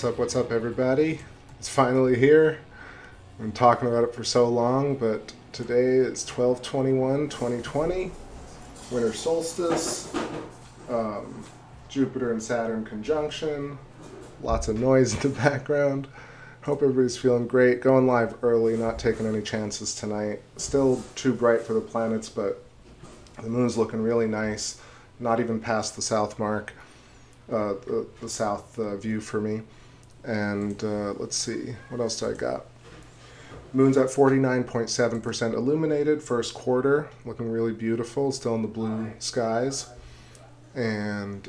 What's up, everybody? It's finally here. I've been talking about it for so long, but today is 12/21/2020, winter solstice, Jupiter and Saturn conjunction, lots of noise in the background. Hope everybody's feeling great. Going live early, not taking any chances tonight. Still too bright for the planets, but the moon's looking really nice. Not even past the south mark, the south view for me. And let's see, what else do I got? Moon's at 49.7% illuminated, first quarter, looking really beautiful, still in the blue skies. And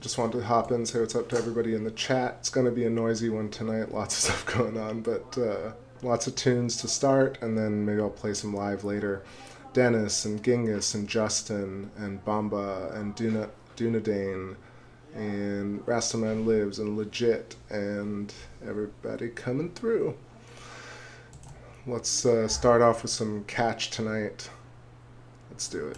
just wanted to hop in and say what's up to everybody in the chat. It's going to be a noisy one tonight, lots of stuff going on, but lots of tunes to start, and then maybe I'll play some live later. Dennis and Genghis and Justin and Bamba and Dunedane and Rastaman Lives and Legit and everybody coming through. Let's start off with some Catch tonight. Let's do it.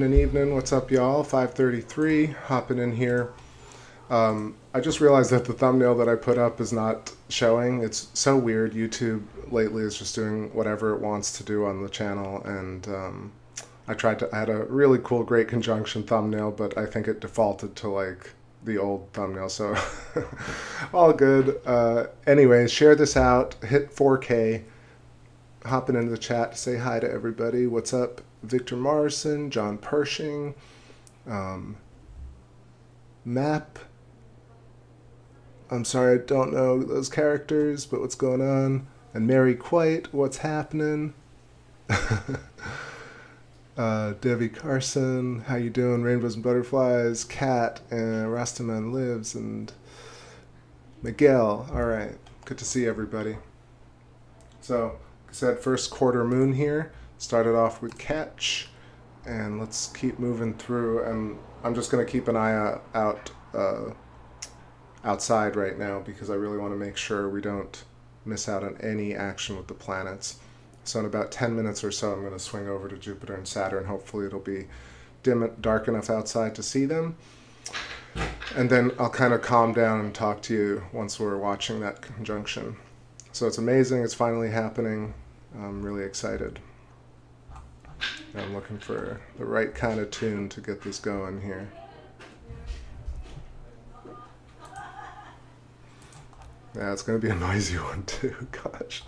Evening. What's up, y'all? 5:33, hopping in here. I just realized that the thumbnail that I put up is not showing. It's so weird. YouTube lately is just doing whatever it wants to do on the channel, and I had a really cool Great Conjunction thumbnail, but I think it defaulted to like the old thumbnail, so all good. Anyways, share this out, hit 4K, hopping into the chat to say hi to everybody. What's up, Victor Morrison, John Pershing, Map. I'm sorry, I don't know those characters, but what's going on? And Mary Quite, what's happening? Debbie Carson, how you doing? Rainbows and Butterflies, Kat, and Rastaman Lives, and Miguel. All right, good to see everybody. So, like I said, first quarter moon here. Started off with Catch, and let's keep moving through. And I'm just going to keep an eye out outside right now because I really want to make sure we don't miss out on any action with the planets. So in about 10 minutes or so, I'm going to swing over to Jupiter and Saturn. Hopefully it'll be dark enough outside to see them. And then I'll kind of calm down and talk to you once we're watching that conjunction. So it's amazing. It's finally happening. I'm really excited. I'm looking for the right kind of tune to get this going here. Yeah, it's going to be a noisy one too. Gosh,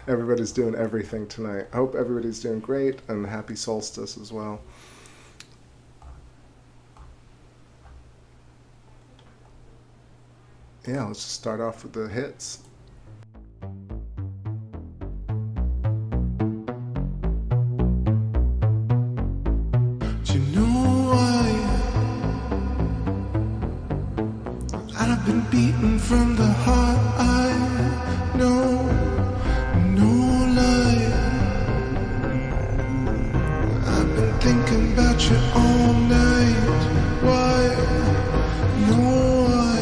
everybody's doing everything tonight. I hope everybody's doing great, and happy solstice as well. Yeah, let's just start off with the hits. I've been beaten from the heart, I know, no lie. I've been thinking about you all night, why, no why.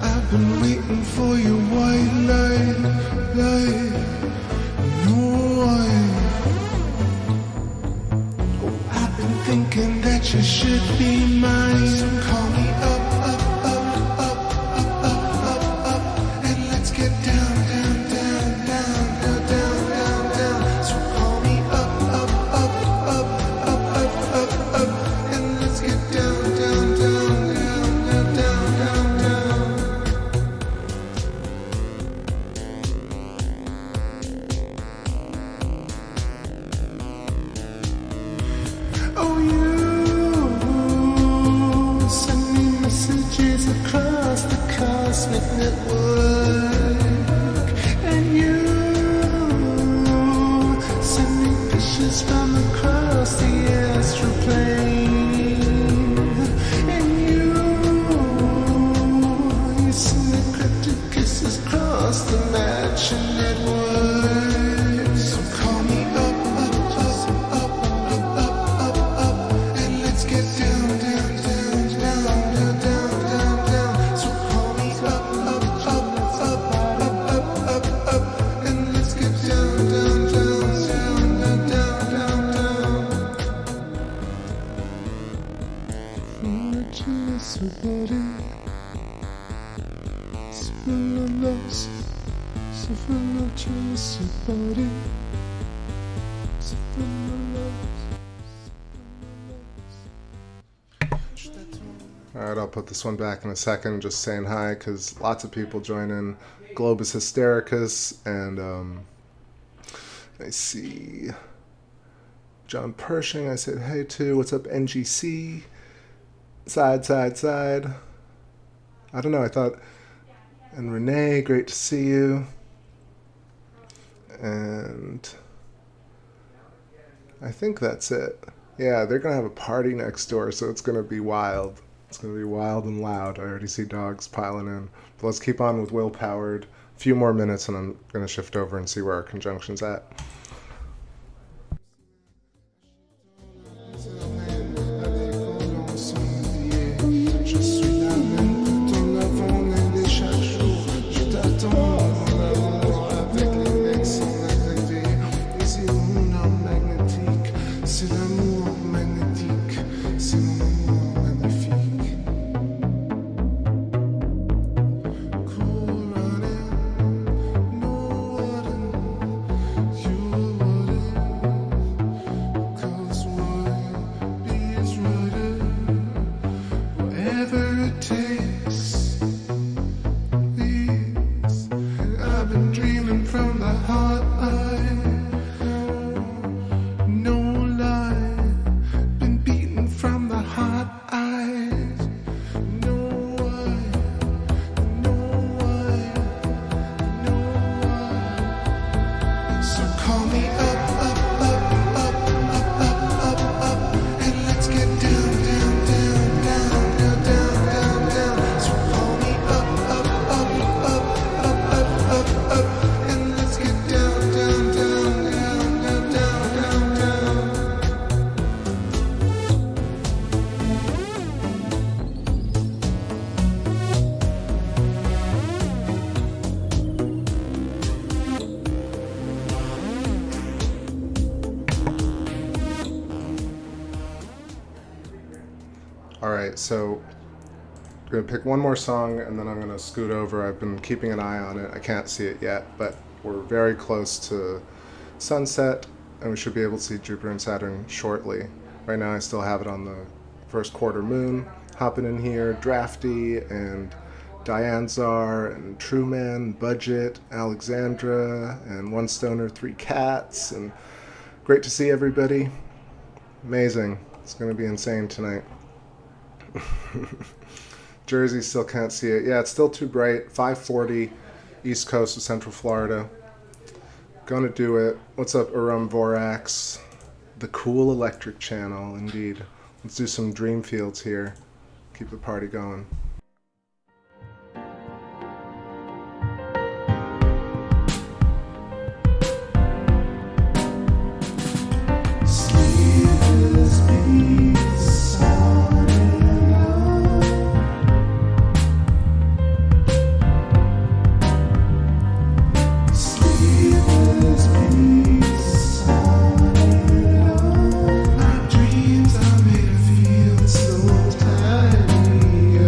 I've been waiting for your white light, no why. I've been thinking that you should be mine. So call me up, and let's get down, down. So call me up, and let's get down, down. Oh, you send me messages across the cosmic network, and you send me pictures from across the astral plane, and you send me cryptic kisses across the matching network. So call me up, and let's get down, down. So call me up, and let's get down, Alright, I'll put this one back in a second, just saying hi, because lots of people join in. Globus Hystericus, and I see John Pershing, I said hey to. What's up, NGC? Side. I don't know, I thought, and Renee, great to see you. And I think that's it. Yeah, they're going to have a party next door, so it's going to be wild. It's going to be wild and loud. I already see dogs piling in. But let's keep on with Will-Powered. A few more minutes, and I'm going to shift over and see where our conjunction's at. been dreaming from the heart. No lie, been beaten from the heart eyes. No why, no why, no why. So call me up, up, up, up, up, up, up, up, and let's get down, down, down, down, down, down, down, down. So call me up, up, up, up, up, up, up, up, and let's get down, down, down, down, down, down, down, down. Alright, so I'm going to pick one more song and then I'm going to scoot over. I've been keeping an eye on it. I can't see it yet, but we're very close to sunset and we should be able to see Jupiter and Saturn shortly. Right now I still have it on the first quarter moon. Hopping in here, Drafty and Dianzar and Truman, Budget, Alexandra, and One Stoner, Three Cats, and great to see everybody. Amazing. It's going to be insane tonight. Jersey still can't see it. Yeah, it's still too bright. 5:40 East Coast of Central Florida. Gonna do it. What's up, Urum Vorax? The cool electric channel, indeed. Let's do some dream fields here. Keep the party going. Dreams are made of fields so tiny.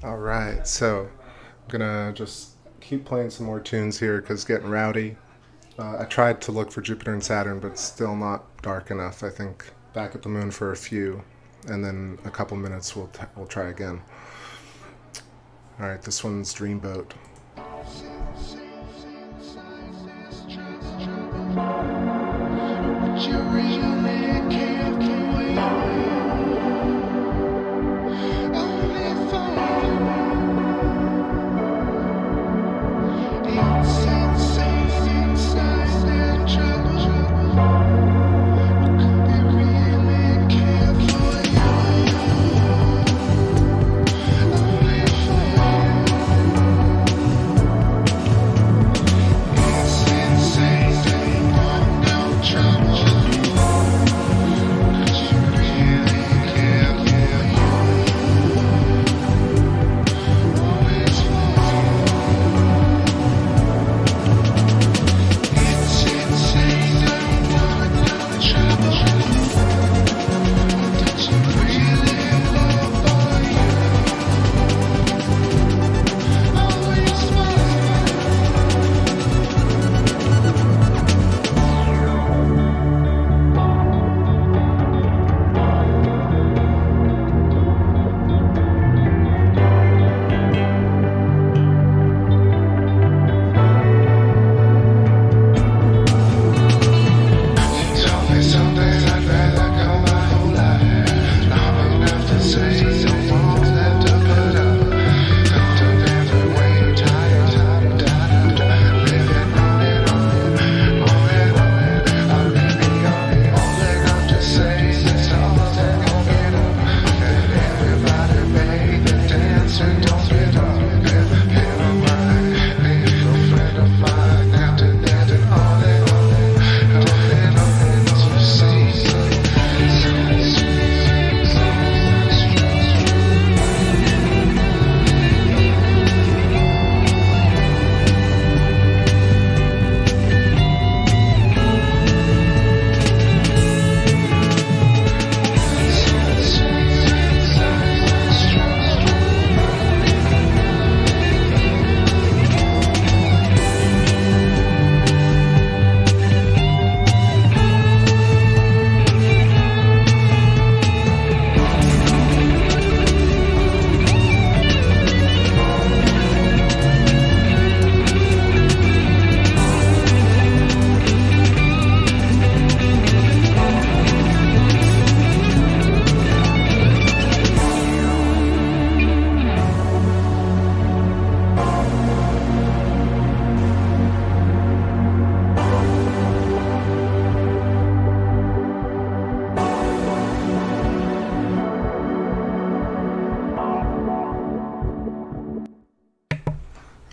Alright, so I'm gonna just keep playing some more tunes here because it's getting rowdy. I tried to look for Jupiter and Saturn, but it's still not dark enough. I think back at the moon for a few, and then a couple minutes we'll try again. Alright, this one's Dreamboat.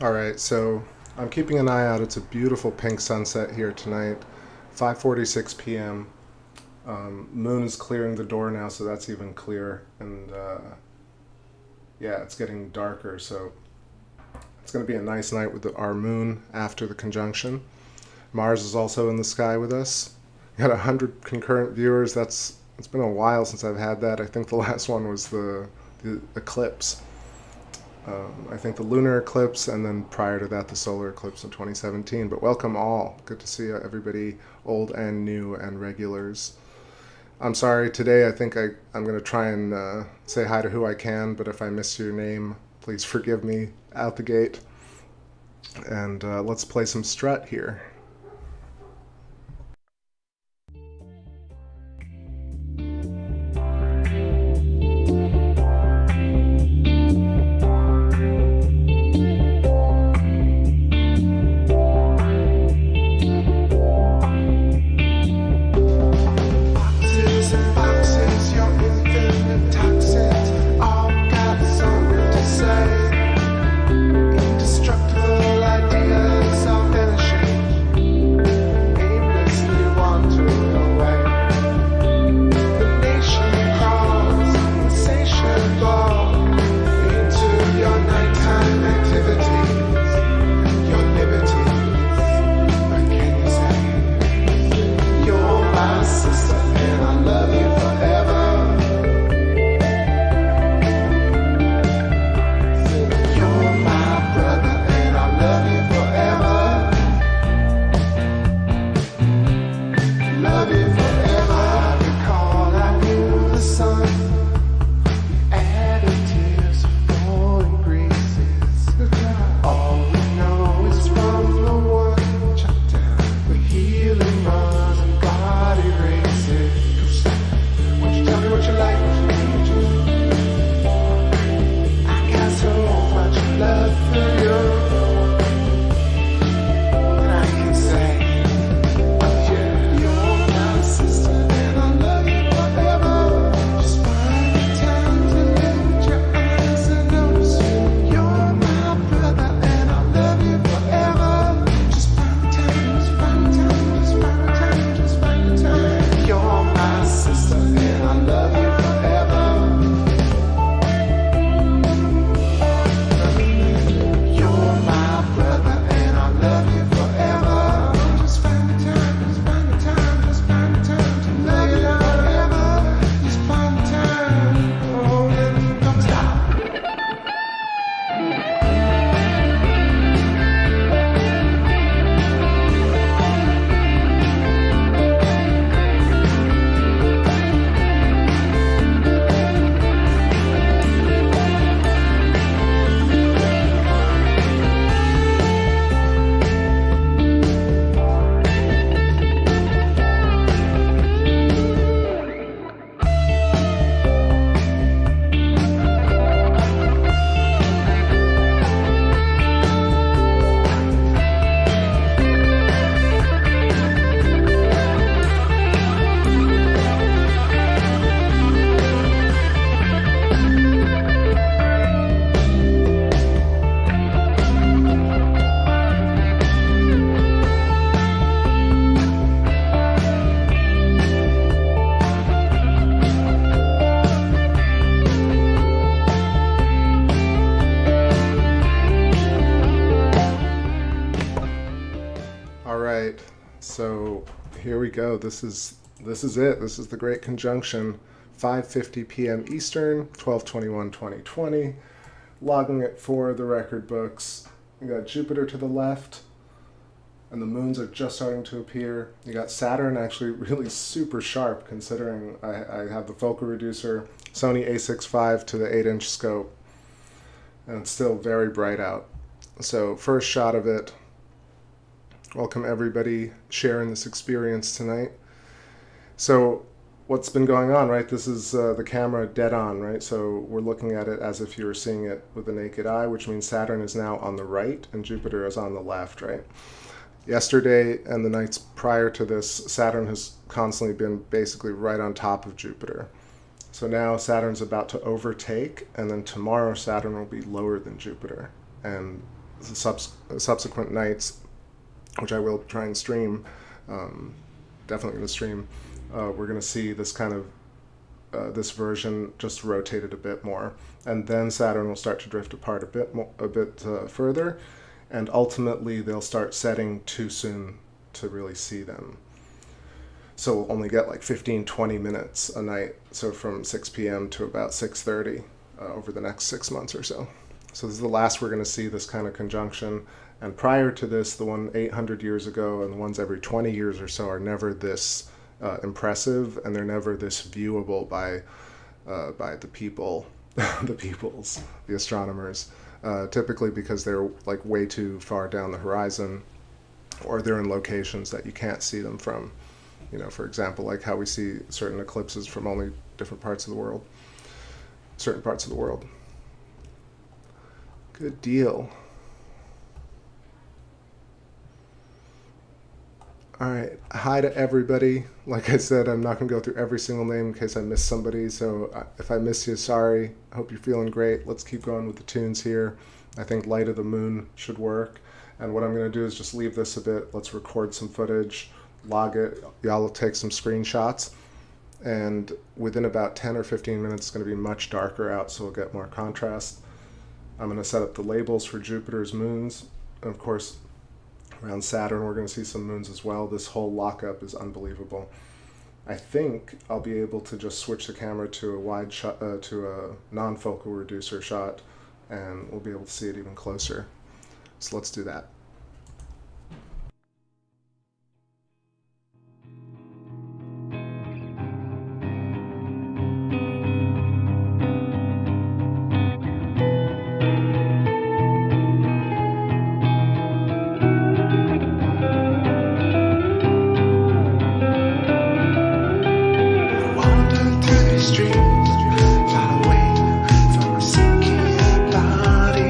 Alright, so I'm keeping an eye out. It's a beautiful pink sunset here tonight, 5:46 p.m. Moon is clearing the door now, so that's even clearer. And yeah, it's getting darker, so it's going to be a nice night with our moon after the conjunction. Mars is also in the sky with us. We got 100 concurrent viewers. It's been a while since I've had that. I think the last one was the eclipse. I think the lunar eclipse, and then prior to that the solar eclipse in 2017. But welcome all. Good to see everybody, old and new and regulars. I'm sorry, today I think I'm going to try and say hi to who I can, but if I miss your name, please forgive me out the gate. And let's play some strut here. Indestructible ideas of energy. here we go. This is it. This is the Great Conjunction. 5:50 p.m. Eastern, 12/21/2020. Logging it for the record books. You got Jupiter to the left, and the moons are just starting to appear. You got Saturn actually really super sharp, considering I have the focal reducer, Sony A6 to the 8-inch scope, and it's still very bright out. So first shot of it. Welcome everybody sharing this experience tonight. So what's been going on, right? This is the camera dead on, right? So we're looking at it as if you were seeing it with the naked eye, which means Saturn is now on the right and Jupiter is on the left, right? Yesterday and the nights prior to this, Saturn has constantly been basically right on top of Jupiter. So now Saturn's about to overtake, and then tomorrow Saturn will be lower than Jupiter. And the subsequent nights, which I will try and stream, definitely going to stream, we're going to see this kind of, this version just rotated a bit more. And then Saturn will start to drift apart a bit further, and ultimately they'll start setting too soon to really see them. So we'll only get like 15-20 minutes a night, so from 6 p.m. to about 6:30 over the next 6 months or so. So this is the last we're going to see this kind of conjunction. And prior to this, the one 800 years ago and the ones every 20 years or so are never this impressive, and they're never this viewable by the people, the astronomers, typically because they're like way too far down the horizon, or they're in locations that you can't see them from. You know, for example, like how we see certain eclipses from only different parts of the world, certain parts of the world. Good deal. All right, hi to everybody. Like I said, I'm not going to go through every single name in case I miss somebody, so if I miss you, sorry. I hope you're feeling great. Let's keep going with the tunes here. I think Light of the Moon should work, and what I'm going to do is just leave this a bit. Let's record some footage, log it. Y'all will take some screenshots, and within about 10 or 15 minutes, it's going to be much darker out, so we'll get more contrast. I'm going to set up the labels for Jupiter's moons, and of course, around Saturn, we're going to see some moons as well. This whole lockup is unbelievable. I think I'll be able to just switch the camera to a wide shot, to a non-focal reducer shot, and we'll be able to see it even closer. So let's do that. Street, far away from a sinking body.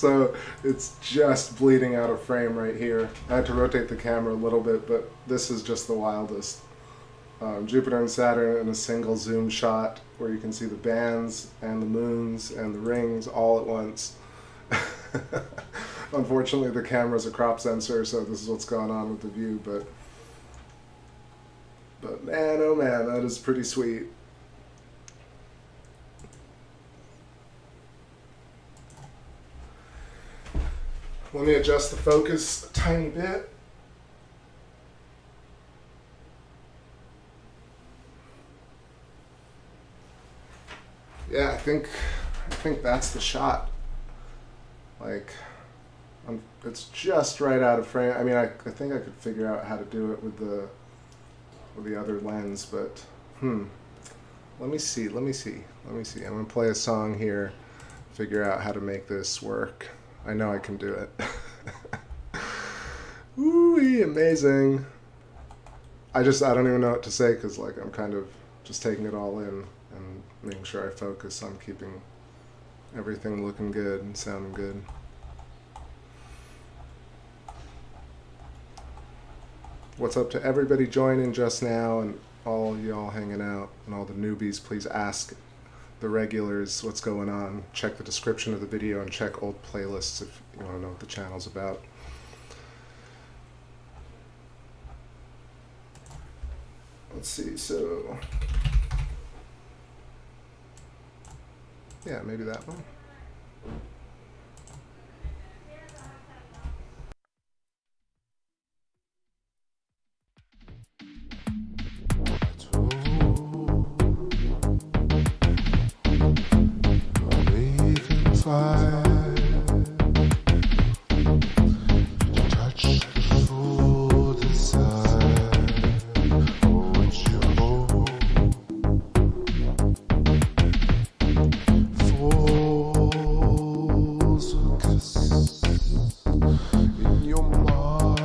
So it's just bleeding out of frame right here. I had to rotate the camera a little bit, but this is just the wildest. Jupiter and Saturn in a single zoom shot where you can see the bands and the moons and the rings all at once. Unfortunately, the camera's a crop sensor, so this is what's going on with the view, but man, oh man, that is pretty sweet. Let me adjust the focus a tiny bit. Yeah, I think that's the shot. Like, it's just right out of frame. I mean, I think I could figure out how to do it with the other lens, but let me see. I'm gonna play a song here, figure out how to make this work. I know I can do it. Ooh, amazing. I don't even know what to say, because like I'm kind of just taking it all in and making sure I focus on keeping everything looking good and sounding good. What's up to everybody joining just now, and all y'all hanging out, and all the newbies? Please ask the regulars what's going on. Check the description of the video and check old playlists if you want to know what the channel's about. Let's see, so yeah, maybe that one. Touch the full desire. Hold you hold. Falls a kiss in your mind.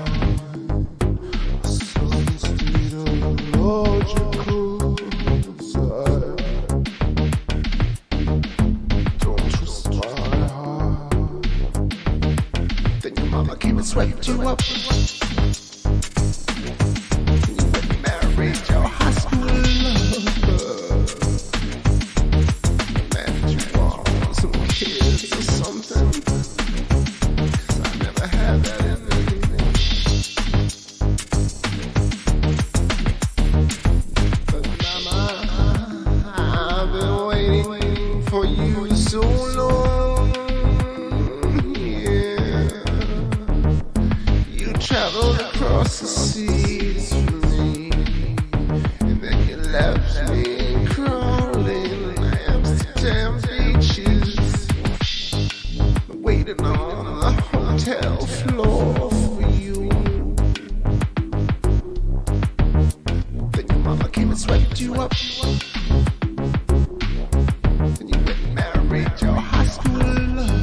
A sudden state of logical desire. Don't twist my heart. Then your mama came and swept you up. And you went and married your high school lover. Married you on some kids or something. 'Cause I never had that in me. But mama, I've been waiting for you so long. Yeah. You traveled across the seas for me, and then you left me crawling Amsterdam beaches, waiting on the hotel floor for you. Then your mama came and swept you up, and you went and married your high school lover.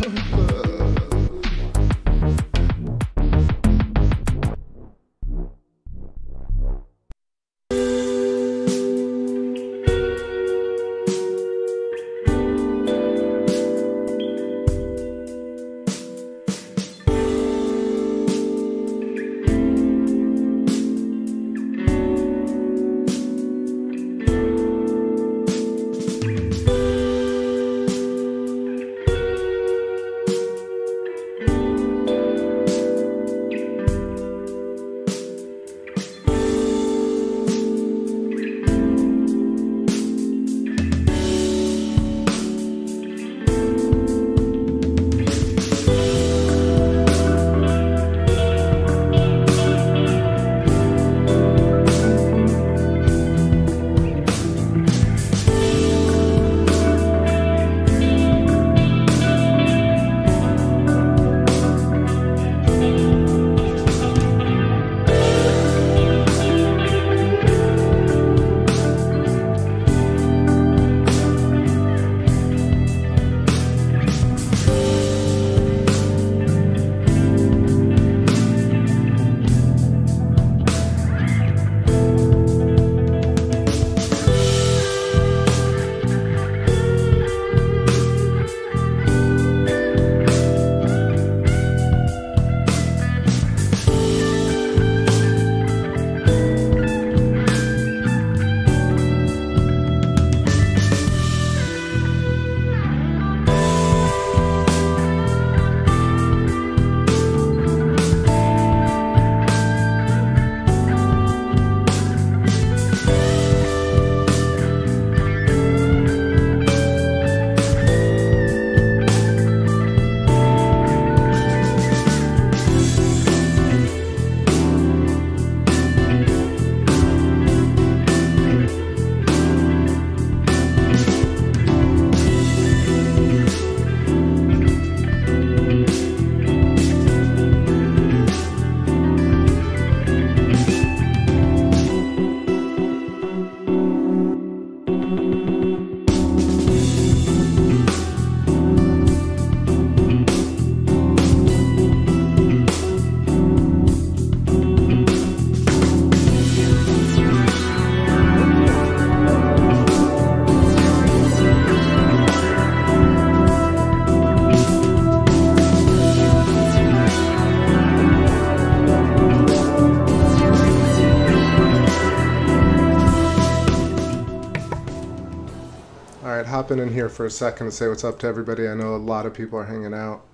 Alright, hopping in here for a second to say what's up to everybody. I know a lot of people are hanging out.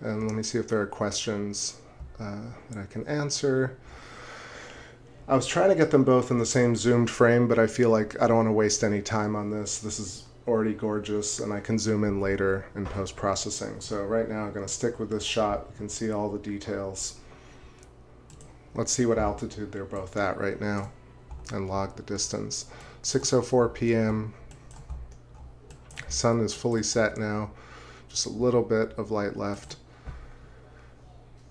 And let me see if there are questions that I can answer. I was trying to get them both in the same zoomed frame, but I feel like I don't want to waste any time on this. This is already gorgeous, and I can zoom in later in post-processing. So right now I'm going to stick with this shot. You can see all the details. Let's see what altitude they're both at right now and log the distance. 6:04 p.m. Sun is fully set now. Just a little bit of light left.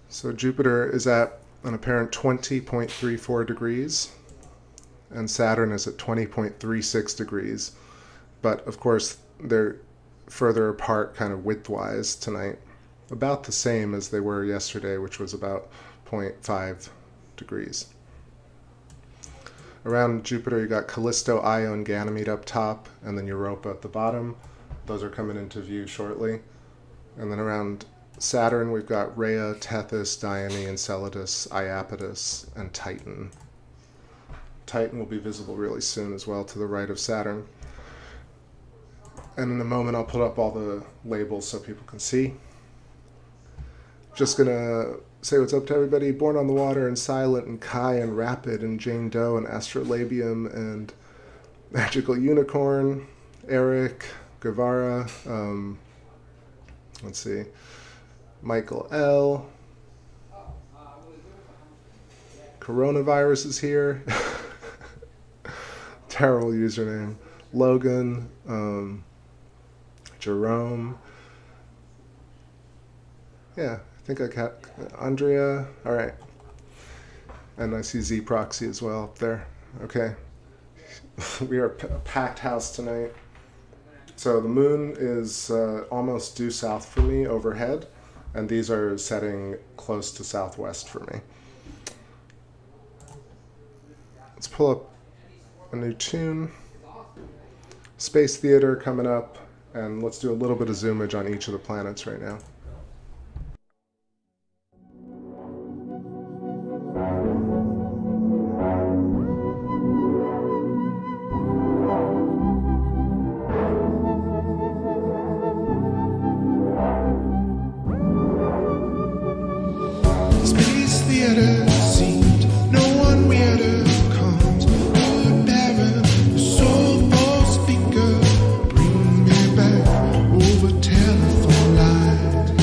So Jupiter is at an apparent 20.34 degrees, and Saturn is at 20.36 degrees. But of course, they're further apart kind of width-wise tonight. About the same as they were yesterday, which was about 0.5 degrees. Around Jupiter, you got Callisto, Io, and Ganymede up top, and then Europa at the bottom. Those are coming into view shortly. And then around Saturn, we've got Rhea, Tethys, Dione, Enceladus, Iapetus, and Titan. Titan will be visible really soon as well to the right of Saturn. And in a moment, I'll put up all the labels so people can see. Just gonna say what's up to everybody. Born on the Water, and Silent, and Kai, and Rapid, and Jane Doe, and Astrolabium, and Magical Unicorn, Eric, Guevara, let's see, Michael L. Coronavirus is here. Terrible username. Logan, Jerome. Yeah, I think I got Andrea. All right. And I see Z Proxy as well up there. Okay. We are a packed house tonight. So the moon is almost due south for me overhead, and these are setting close to southwest for me. Let's pull up a new tune. Space Theater coming up, and let's do a little bit of zoomage on each of the planets right now. Space theater seemed no one weirder comes. Good Baron, soulful speaker, bring me back over telephone line.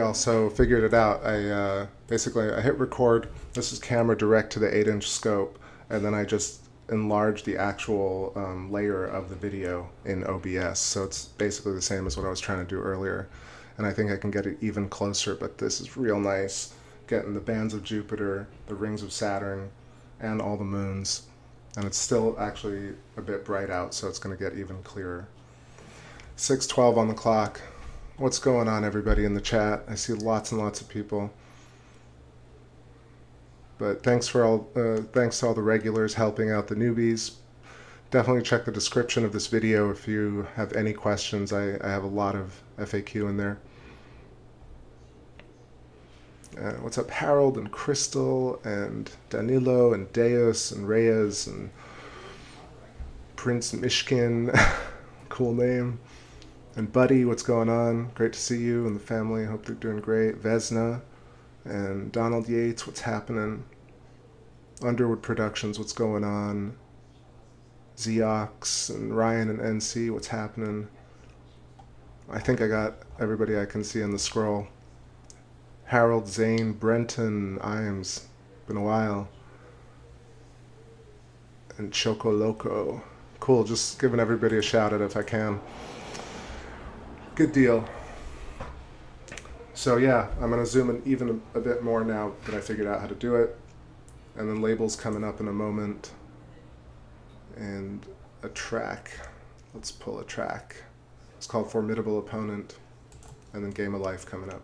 also figured it out. Basically I hit record. This is camera direct to the 8-inch scope, and then I just enlarge the actual layer of the video in OBS. So it's basically the same as what I was trying to do earlier. And I think I can get it even closer, but this is real nice. Getting the bands of Jupiter, the rings of Saturn, and all the moons. And it's still actually a bit bright out, so it's going to get even clearer. 6:12 on the clock. What's going on, everybody in the chat? I see lots and lots of people. But thanks to all the regulars helping out the newbies. Definitely check the description of this video if you have any questions. I have a lot of FAQ in there. What's up, Harold and Crystal and Danilo and Deus and Reyes and Prince Mishkin, cool name. And Buddy, what's going on? Great to see you and the family. Hope they're doing great. Vesna and Donald Yates, what's happening? Underwood Productions, what's going on? Zeox and Ryan and NC, what's happening? I think I got everybody I can see on the scroll. Harold, Zane, Brenton, Iams, been a while. And Choco Loco. Cool, just giving everybody a shout out if I can. Good deal. So yeah, I'm going to zoom in even a bit more now that I figured out how to do it. And then labels coming up in a moment. And a track. Let's pull a track. It's called Formidable Opponent. And then Game of Life coming up.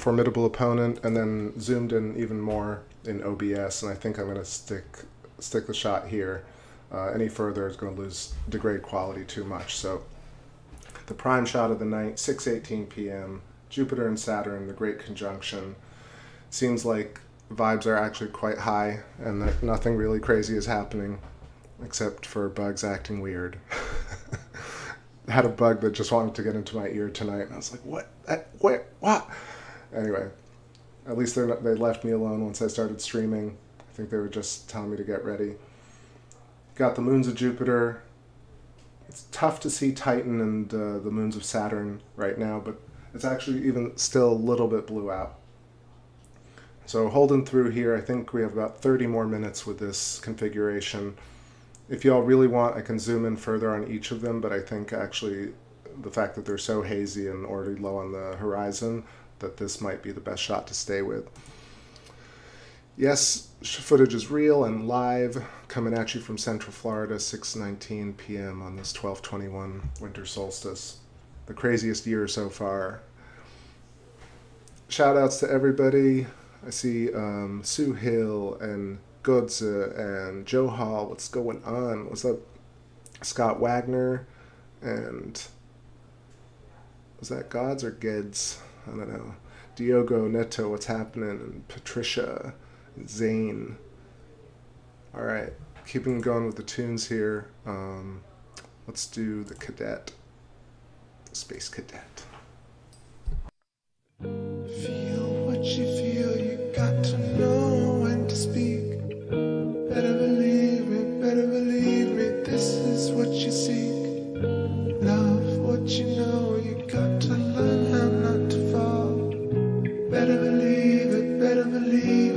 formidable opponent, and then zoomed in even more in OBS, and I think I'm going to stick the shot here. Any further is going to degrade quality too much. So the prime shot of the night, 6:18 p.m., Jupiter and Saturn, the great conjunction. Seems like vibes are actually quite high, and that nothing really crazy is happening, except for bugs acting weird. I had a bug that just wanted to get into my ear tonight, and I was like, what? Where? What? Anyway, at least they left me alone once I started streaming. I think they were just telling me to get ready. Got the moons of Jupiter. It's tough to see Titan and the moons of Saturn right now, but it's actually even still a little bit blue out. So holding through here, I think we have about 30 more minutes with this configuration. If y'all really want, I can zoom in further on each of them, but I think actually the fact that they're so hazy and already low on the horizon, that this might be the best shot to stay with. Yes, footage is real and live, coming at you from Central Florida, 6:19 p.m. on this 12/21 winter solstice. The craziest year so far. Shout outs to everybody. I see Sue Hill and Godze and Joe Hall. What's going on? What's up? Scott Wagner and was that Gods or Geds? I don't know. Diogo Neto, what's happening? And Patricia and Zane. All right, keeping going with the tunes here. Let's do the Cadet, Space Cadet. Feel what you feel, you got to know when to speak. Better believe me, this is what you seek. Love what you know, you got to learn how not to fall. Better believe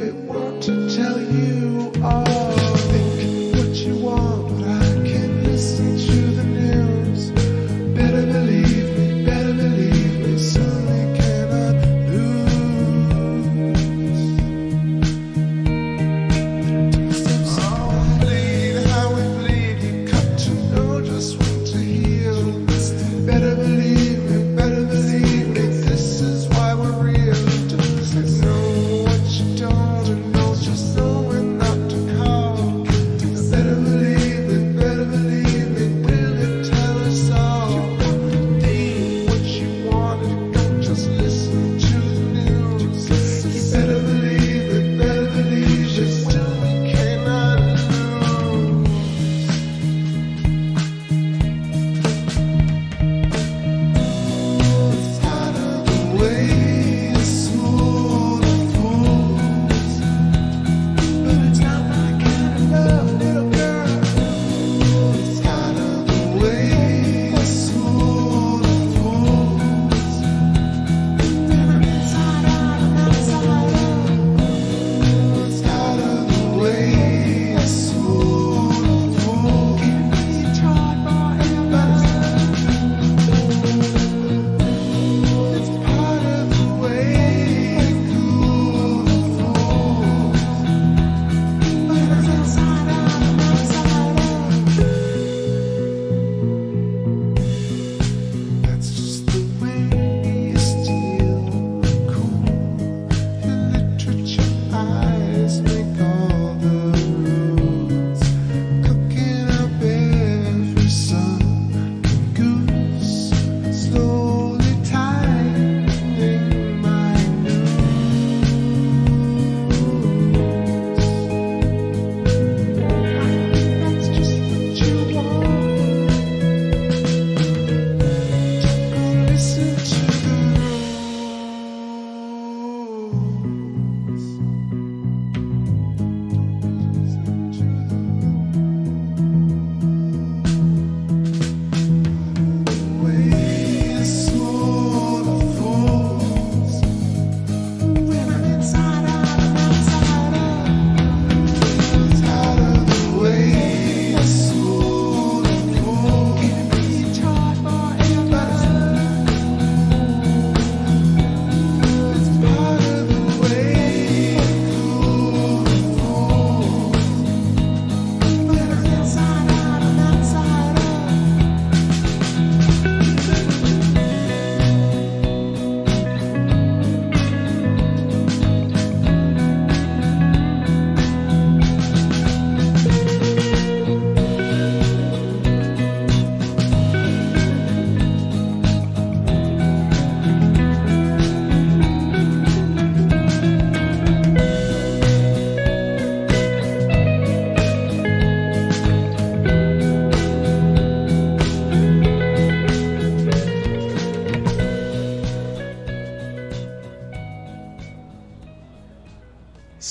it, want to tell you all. Think what you want, but I can't listen to the news. Better believe me,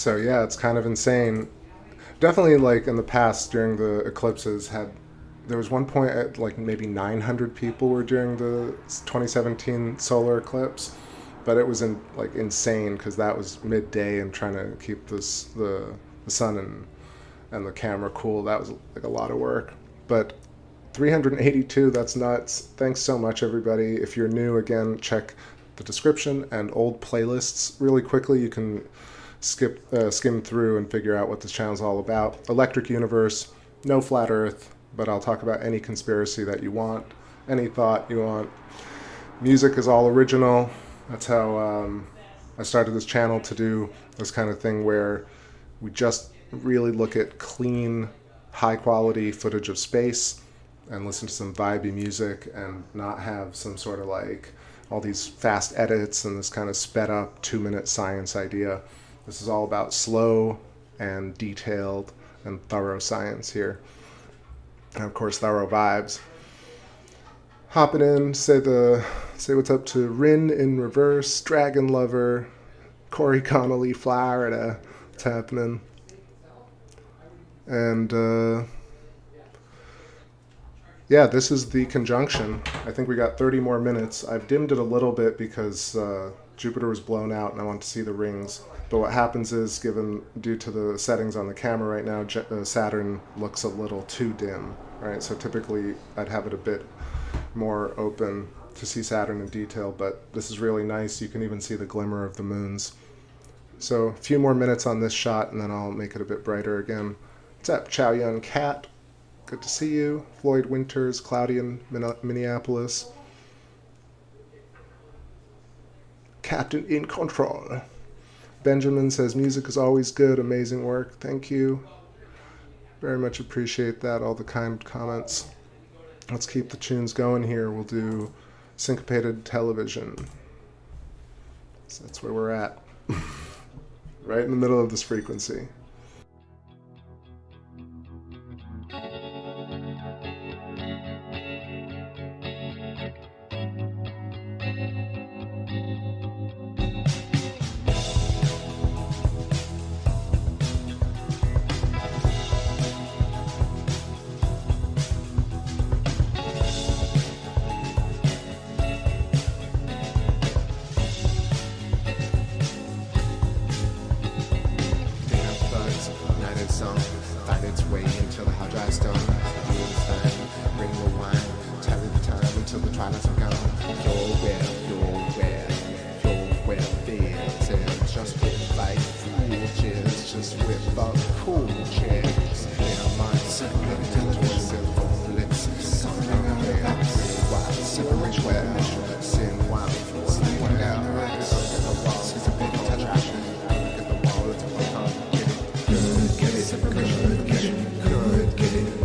So yeah, it's kind of insane. Definitely, like in the past during the eclipses, there was one point at like maybe 900 people were during the 2017 solar eclipse, but it was insane because that was midday and trying to keep the sun and the camera cool. That was like a lot of work. But 382, that's nuts. Thanks so much, everybody. If you're new, again, check the description and old playlists really quickly. You can skim through and figure out what this channel's all about. Electric Universe, no flat Earth, but I'll talk about any conspiracy that you want, any thought you want. Music is all original. That's how I started this channel, to do this kind of thing where we just really look at clean, high-quality footage of space and listen to some vibey music and not have some sort of like all these fast edits and this kind of sped-up 2-minute science idea. This is all about slow and detailed and thorough science here. And of course, thorough vibes. Hopping in, say what's up to Rin in reverse, Dragon Lover, Corey Connolly, Florida. What's happening? And yeah, this is the conjunction. I think we got 30 more minutes. I've dimmed it a little bit because Jupiter was blown out and I want to see the rings. But what happens is, due to the settings on the camera right now, Saturn looks a little too dim, right? So typically I'd have it a bit more open to see Saturn in detail, but this is really nice. You can even see the glimmer of the moons. So a few more minutes on this shot and then I'll make it a bit brighter again. What's up, Chow Yun Cat? Good to see you. Floyd Winters, cloudy in Minneapolis. Captain in control. Benjamin says, music is always good, amazing work. Thank you. Very much appreciate that, all the kind comments. Let's keep the tunes going here. We'll do syncopated television. So that's where we're at. Right in the middle of this frequency.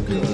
Good.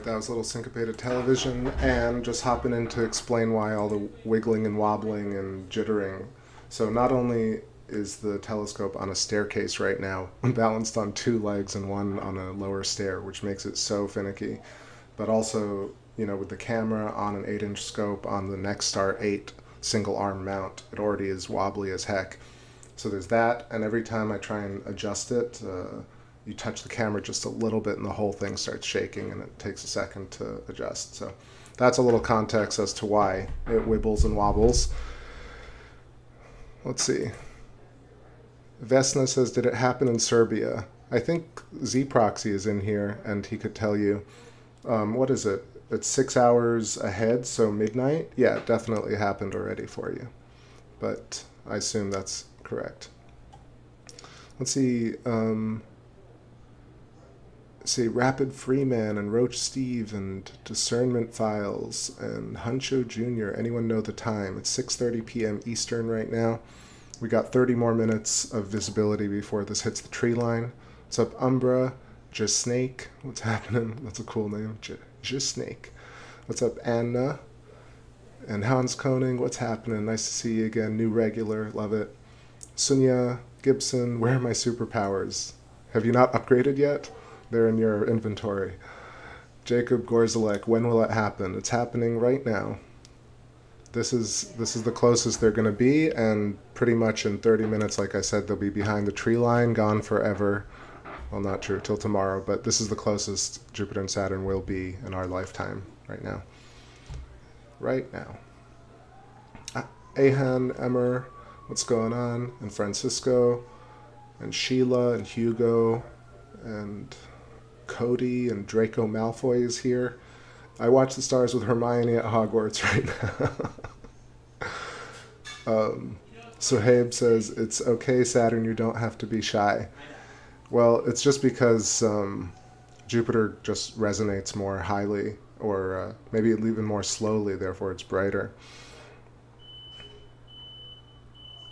that was a little syncopated television, and just hopping in to explain why all the wiggling and wobbling and jittering. So not only is the telescope on a staircase right now, balanced on 2 legs and one on a lower stair, which makes it so finicky, but also, you know, with the camera on an 8-inch scope on the Nexstar 8 single arm mount, it already is wobbly as heck. So there's that, and every time I try and adjust it, you touch the camera just a little bit and the whole thing starts shaking, and it takes a second to adjust. So that's a little context as to why it wibbles and wobbles. Let's see. Vesna says, did it happen in Serbia? I think Z-Proxy is in here, and he could tell you. What is it? It's 6 hours ahead, so midnight? Yeah, it definitely happened already for you. But I assume that's correct. Let's see. Rapid Freeman and Roach Steve and Discernment Files and Huncho Jr. Anyone know the time? It's 6:30 p.m. Eastern right now. We got 30 more minutes of visibility before this hits the tree line. What's up, Umbra? Just Snake. What's happening? That's a cool name. Just Snake. What's up, Anna? And Hans Koning. What's happening? Nice to see you again. New regular. Love it. Sunya Gibson. Where are my superpowers? Have you not upgraded yet? They're in your inventory. Jacob Gorzalek. When will it happen? It's happening right now. This is the closest they're going to be, and pretty much in 30 minutes, like I said, they'll be behind the tree line, gone forever. Well, not true, till tomorrow, but this is the closest Jupiter and Saturn will be in our lifetime right now. Right now. Ahan, Emmer, what's going on? And Francisco, and Sheila, and Hugo, and Cody, and Draco Malfoy is here. I watch the stars with Hermione at Hogwarts right now. Sohaib says, it's okay, Saturn, you don't have to be shy. Well, it's just because Jupiter just resonates more highly, or maybe even more slowly, therefore it's brighter.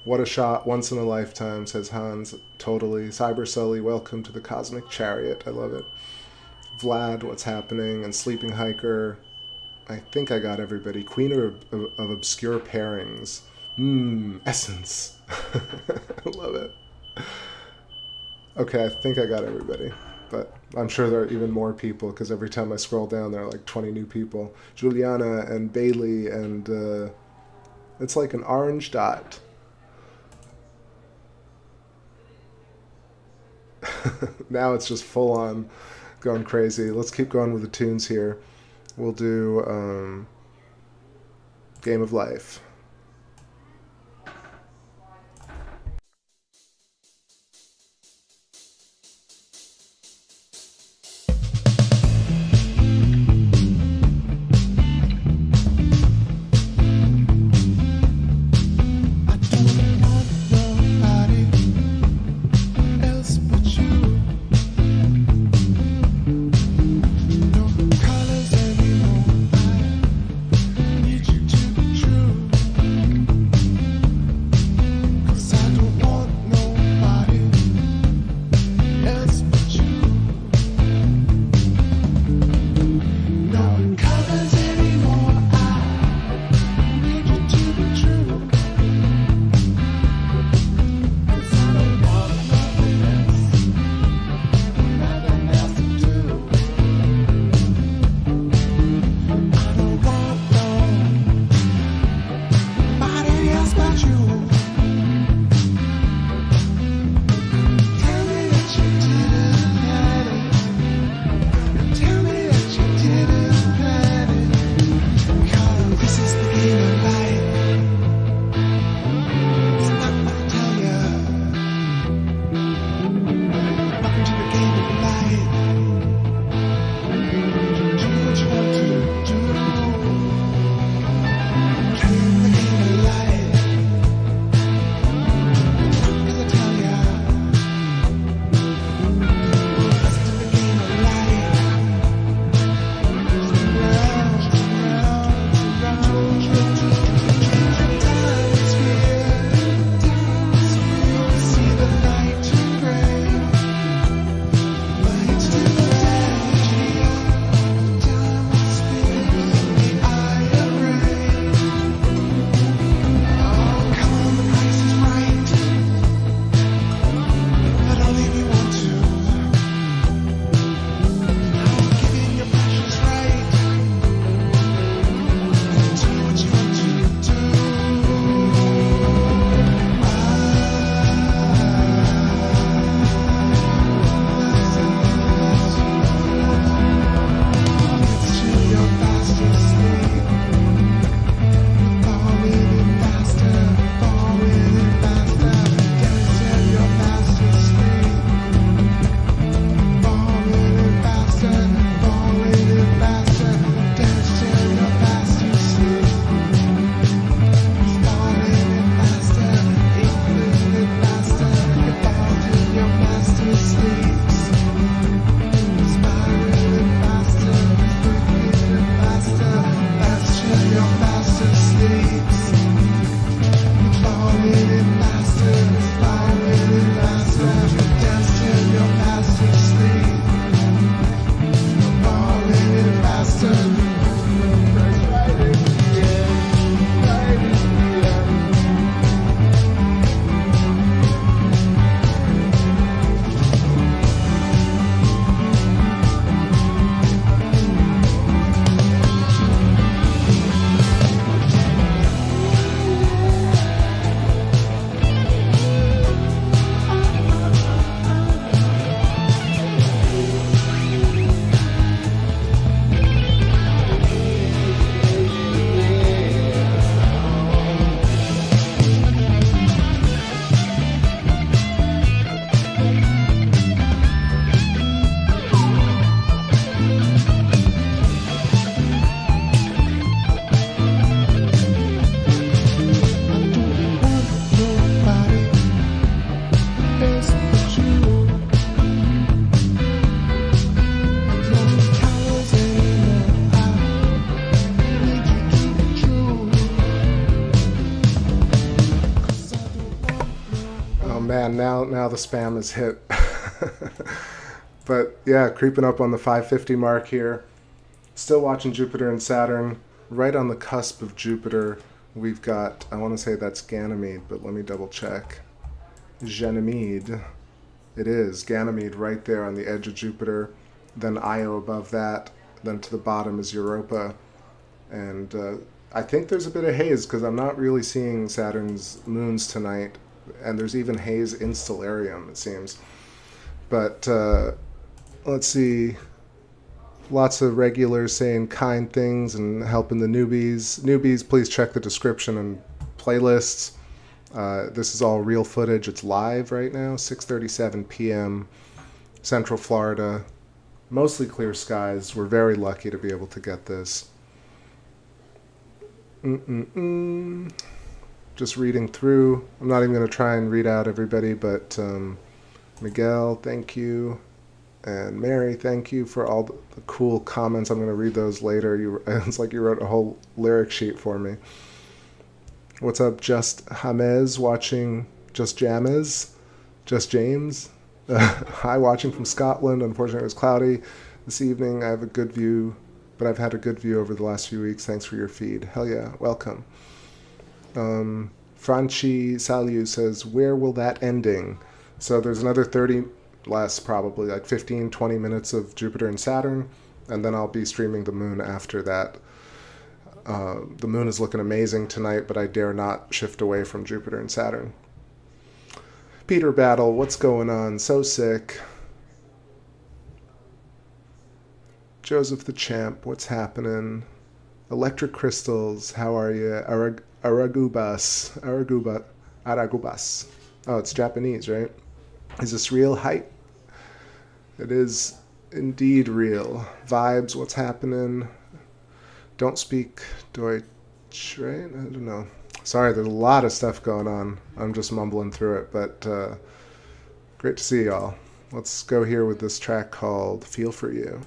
What a shot, once in a lifetime, says Hans. Totally. Cyber Sully, welcome to the Cosmic Chariot. I love it. Vlad, what's happening? And Sleeping Hiker. I think I got everybody. Queen of Obscure Pairings. Essence. I love it. Okay, I think I got everybody. But I'm sure there are even more people, because every time I scroll down, there are like 20 new people. Juliana and Bailey, and it's like an orange dot. Now it's just full on going crazy. Let's keep going with the tunes here. We'll do Game of Life. Colors anymore. I need you to be true. man, now the spam is hit. But yeah, creeping up on the 550 mark here. Still watching Jupiter and Saturn. Right on the cusp of Jupiter, we've got, I want to say that's Ganymede, but let me double check. Ganymede. It is Ganymede right there on the edge of Jupiter. Then Io above that. Then to the bottom is Europa. And I think there's a bit of haze because I'm not really seeing Saturn's moons tonight. And there's even haze in Stellarium, it seems. But let's see. Lots of regulars saying kind things and helping the newbies. Newbies, please check the description and playlists. This is all real footage. It's live right now, 6:37 p.m. Central Florida. Mostly clear skies. We're very lucky to be able to get this. Just reading through. I'm not even going to try and read out everybody, but Miguel, thank you. And Mary, thank you for all the cool comments. I'm going to read those later. It's like you wrote a whole lyric sheet for me. What's up, Just Jamez, watching Just James? Hi, watching from Scotland. Unfortunately, it was cloudy this evening. I have a good view, but I've had a good view over the last few weeks. Thanks for your feed. Hell yeah, welcome. Franchi Saliu says, where will that ending? So there's another 30... less, probably like 15-20 minutes of Jupiter and Saturn, and then I'll be streaming the moon after that. The moon is looking amazing tonight, but I dare not shift away from Jupiter and Saturn. Peter Battle, what's going on? So sick. Joseph the Champ, what's happening? Electric Crystals, how are you? Aragubas. Oh, it's Japanese, right? Is this real? Height? It is indeed real. Vibes, what's happening? Don't speak Deutsch, right? I don't know. Sorry, there's a lot of stuff going on. I'm just mumbling through it, but great to see y'all. Let's go here with this track called Feel For You.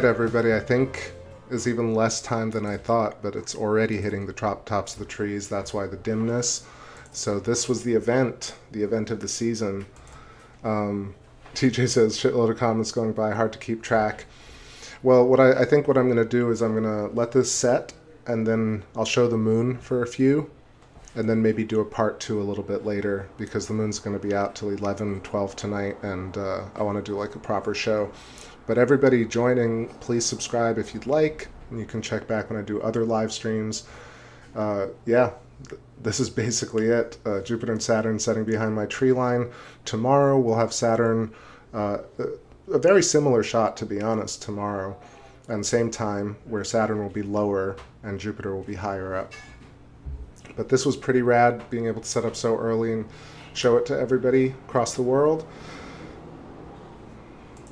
Everybody, I think is even less time than I thought, but it's already hitting the tops of the trees. That's why the dimness. So this was the event of the season. TJ says, shitload of comments going by, hard to keep track. Well, I think what I'm going to do is I'm going to let this set, and then I'll show the moon for a few, and then maybe do a part 2 a little bit later, because the moon's going to be out till 11, 12 tonight, and I want to do like a proper show. But everybody joining, please subscribe if you'd like, and you can check back when I do other live streams. Yeah, this is basically it. Jupiter and Saturn setting behind my tree line. Tomorrow we'll have Saturn, a very similar shot, to be honest, tomorrow, and same time, where Saturn will be lower and Jupiter will be higher up. But this was pretty rad, being able to set up so early and show it to everybody across the world.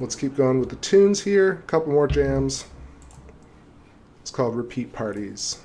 Let's keep going with the tunes here. A couple more jams. It's called Repeat Parties.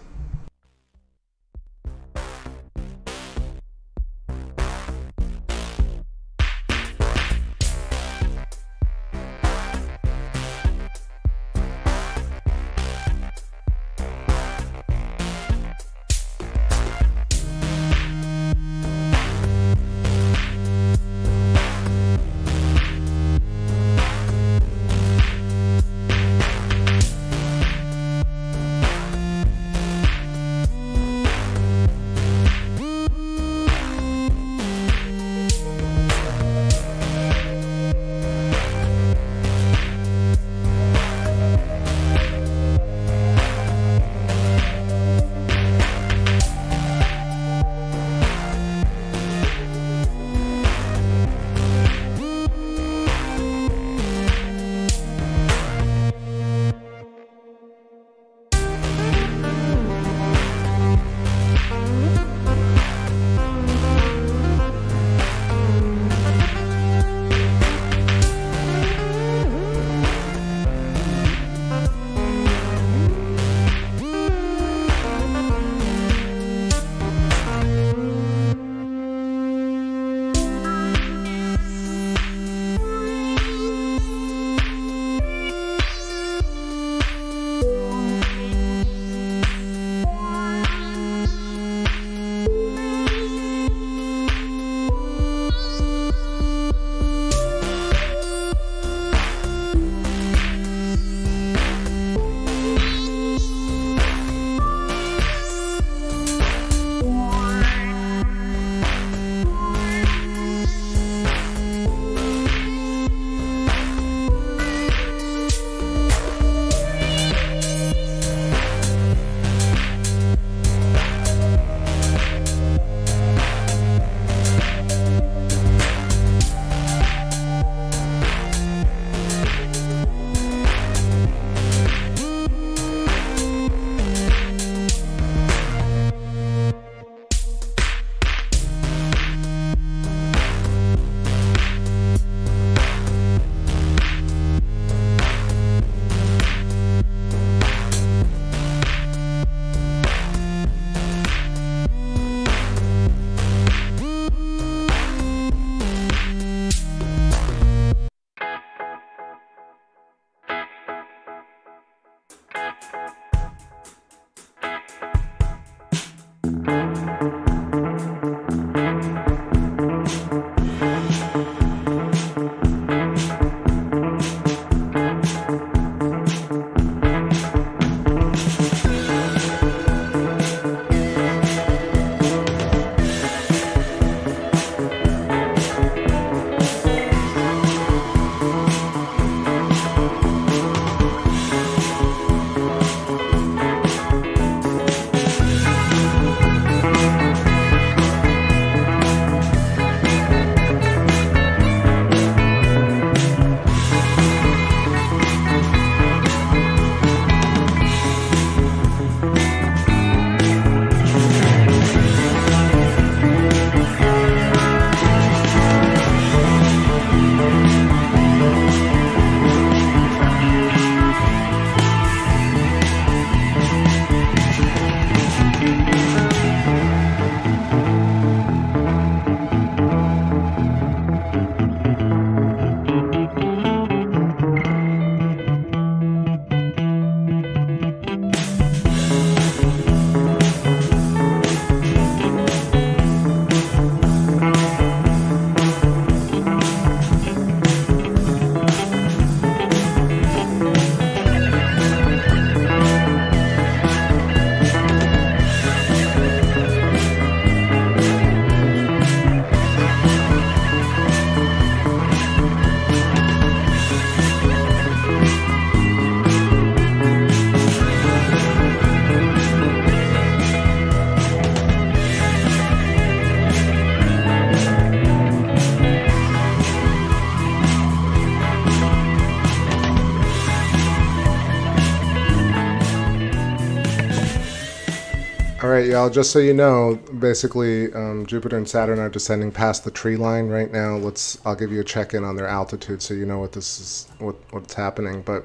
Alright y'all, just so you know, basically Jupiter and Saturn are descending past the tree line right now. I'll give you a check-in on their altitude so you know what this is, what's happening. But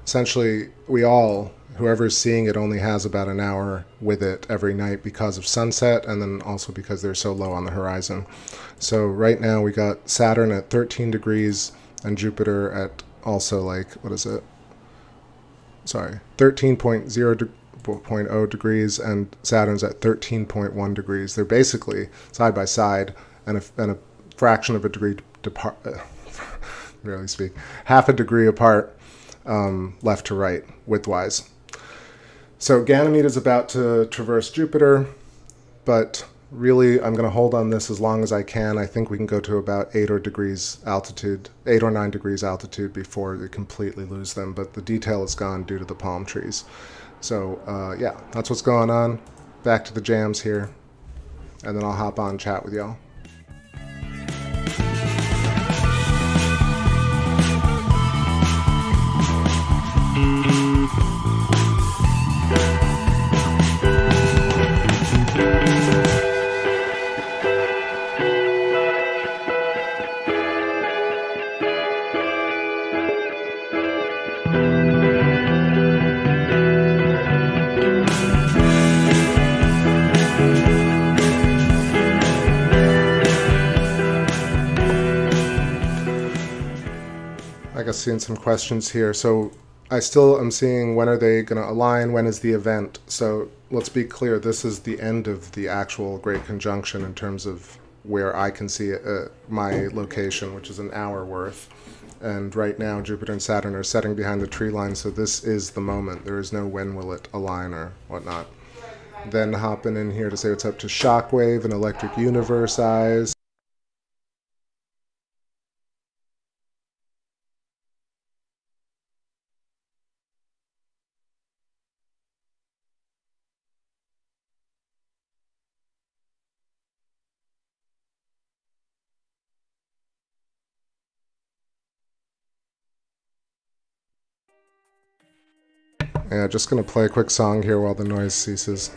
essentially whoever's seeing it only has about an hour with it every night because of sunset, and then also because they're so low on the horizon. So right now we got Saturn at 13 degrees and Jupiter at also like, what is it? Sorry, 13.0 degrees, and Saturn's at 13.1 degrees. They're basically side by side, and a fraction of a degree apart. Really speak, half a degree apart, left to right, widthwise. So Ganymede is about to traverse Jupiter, but really I'm going to hold on this as long as I can. I think we can go to about 8 or 9 degrees altitude before we completely lose them, but the detail is gone due to the palm trees. So yeah, that's what's going on. Back to the jams here, and then I'll hop on and chat with y'all. I guess seeing some questions here. So I still am seeing when are they going to align, when is the event. So let's be clear, this is the end of the actual Great Conjunction in terms of where I can see my location, which is an hour worth. And right now Jupiter and Saturn are setting behind the tree line, so this is the moment. There is no when will it align or whatnot. Then hopping in here to say what's up to Shockwave and Electric Universe Eyes. Yeah, just gonna play a quick song here while the noise ceases.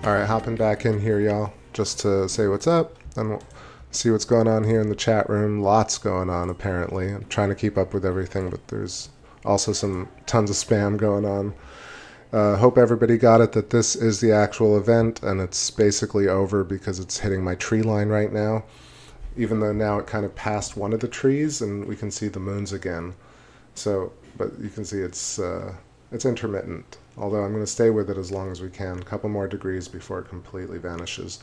Alright, hopping back in here, y'all, just to say what's up, and we'll see what's going on here in the chat room. Lots going on, apparently. I'm trying to keep up with everything, but there's also tons of spam going on. Hope everybody got it that this is the actual event, and it's basically over because it's hitting my tree line right now, even though now it kind of passed one of the trees, and we can see the moons again. So, but you can see it's intermittent. Although I'm going to stay with it as long as we can. A couple more degrees before it completely vanishes.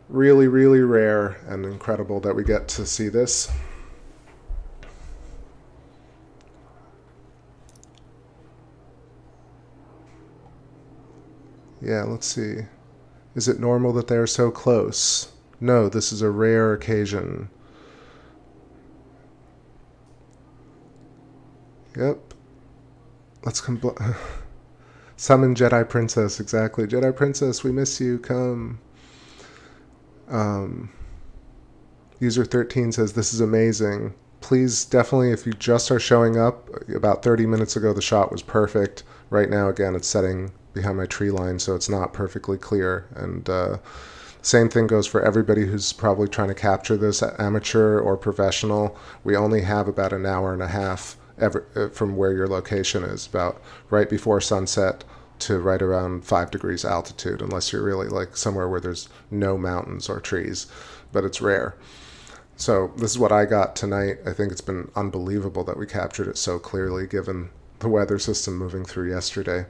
Really, really rare and incredible that we get to see this. Yeah, let's see. Is it normal that they are so close? No, this is a rare occasion. Yep. Let's summon Jedi Princess, exactly. Jedi Princess, we miss you, come. User 13 says, this is amazing. Please, definitely, if you just are showing up, about 30 minutes ago the shot was perfect. Right now, again, it's setting behind my tree line, so it's not perfectly clear. And same thing goes for everybody who's probably trying to capture this, amateur or professional. We only have about an hour and a half from where your location is, about right before sunset to right around 5 degrees altitude, unless you're really like somewhere where there's no mountains or trees, but it's rare. So this is what I got tonight. I think it's been unbelievable that we captured it so clearly given the weather system moving through yesterday.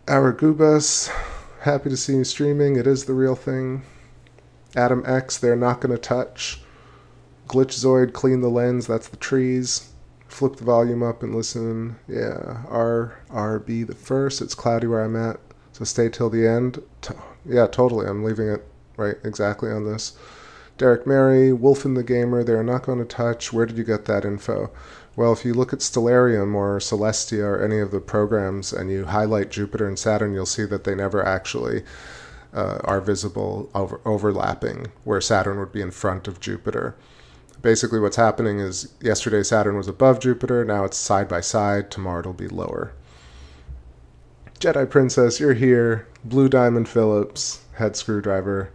Our Gubas, happy to see you streaming. It is the real thing. Adam X, they're not going to touch. Glitchzoid, clean the lens, that's the trees. Flip the volume up and listen. Yeah, RB the first. It's cloudy where I'm at, so stay till the end. Yeah, totally. I'm leaving it right exactly on this. Derek Mary, Wolfen the Gamer, they're not going to touch. Where did you get that info? Well, if you look at Stellarium or Celestia or any of the programs and you highlight Jupiter and Saturn, you'll see that they never actually are visible overlapping, where Saturn would be in front of Jupiter. Basically what's happening is yesterday Saturn was above Jupiter, now it's side by side, tomorrow it'll be lower. Jedi Princess, you're here. Blue Diamond Phillips, head screwdriver.